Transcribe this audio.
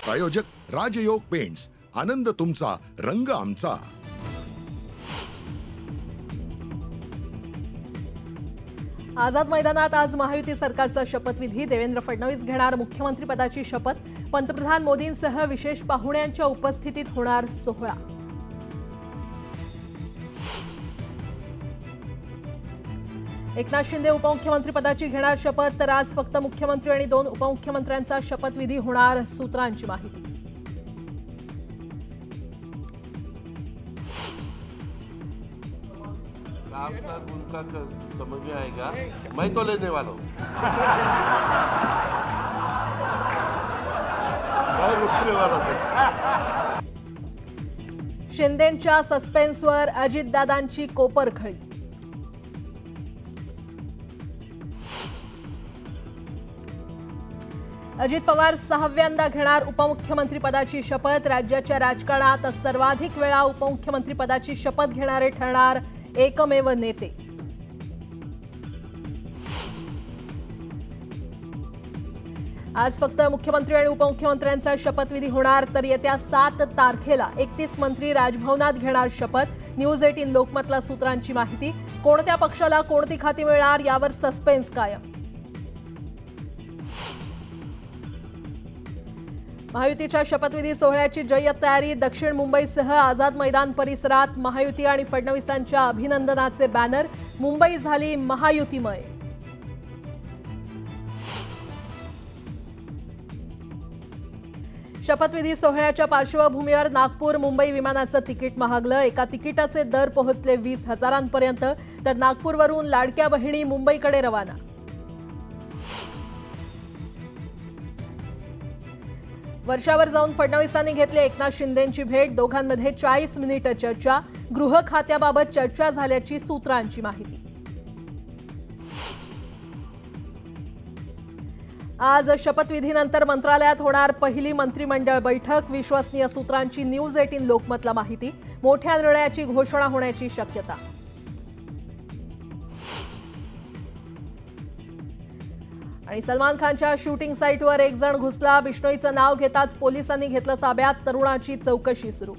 प्रायोजक राजयोग पेंट्स, आनंद तुमचा, रंग आमचा। आझाद मैदानात आज महायुती सरकारचा शपथविधी। देवेंद्र फडणवीस घेणार मुख्यमंत्री पदाची शपथ। पंतप्रधान मोदींसह विशेष पाहुण्यांच्या उपस्थितीत होणार सोहळा। एकनाथ शिंदे उपमुख्यमंत्री पदाची घेणार शपथ, तर आज फक्त मुख्यमंत्री आणि 2 उपमुख्यमंत्र्यांचा शपथविधी होणार, सूत्रांची माहिती। आपका उनका समझ में आएगा, मैं तो लेने वाला हूँ, मैं रुकने वाला हूँ। शिंदेंच्या सस्पेन्सवर अजितदादांची कोपरखळी। अजित पवार 6व्यांदा घेणार उपमुख्यमंत्री पदाची शपथ। राज्याच्या राजकारणात सर्वाधिक वेळा उपमुख्यमंत्री पदाची शपथ घेणारे ठरणार एकमेव नेते। आज फक्त मुख्यमंत्री आणि उपमुख्यमंत्र्यांचा शपथविधी होणार, तर येत्या 7 तारखेला 31 मंत्री राजभवनात घेणार शपथ। न्यूज 18 लोकमतला सूत्रांची माहिती। कोणत्या पक्षाला कोणती खाती मिळणार यावर सस्पेन्स कायम। महायुतीच्या शपथविधी सोहळ्याची जय्यत तयारी। दक्षिण मुंबईसह आझाद मैदान परिसरात महायुती आणि फडणवीसांच्या अभिनंदनाचे बॅनर। मुंबई झाली महायुतीमय। शपथविधी सोहळ्याच्या पार्श्वभूमीवर नागपूर मुंबई विमानाचं तिकीट महागलं। एका तिकिटाचे दर पोहोचले 20,000पर्यंत, तर नागपूरवरून लाडक्या बहिणी मुंबईकडे रवाना। वर्षावर जाऊन फडणवीसांनी घेतली एकनाथ शिंदेंची भेट। दोघांमध्ये 40 मिनिटं चर्चा। गृह खात्याबाबत चर्चा झाल्याची सूत्रांची माहिती। आज शपथविधीनंतर मंत्रालयात होणार पहिली मंत्रिमंडळ बैठक। विश्वसनीय सूत्रांची न्यूज 18 लोकमतला माहिती। मोठ्या निर्णयाची घोषणा होण्याची शक्यता। आणि सलमान खानच्या शूटिंग साईटवर एक जण घुसला। बिश्नोईचं नाव घेताच पोलिसांनी घेतलं ताब्यात। तरुणाची चौकशी सुरू।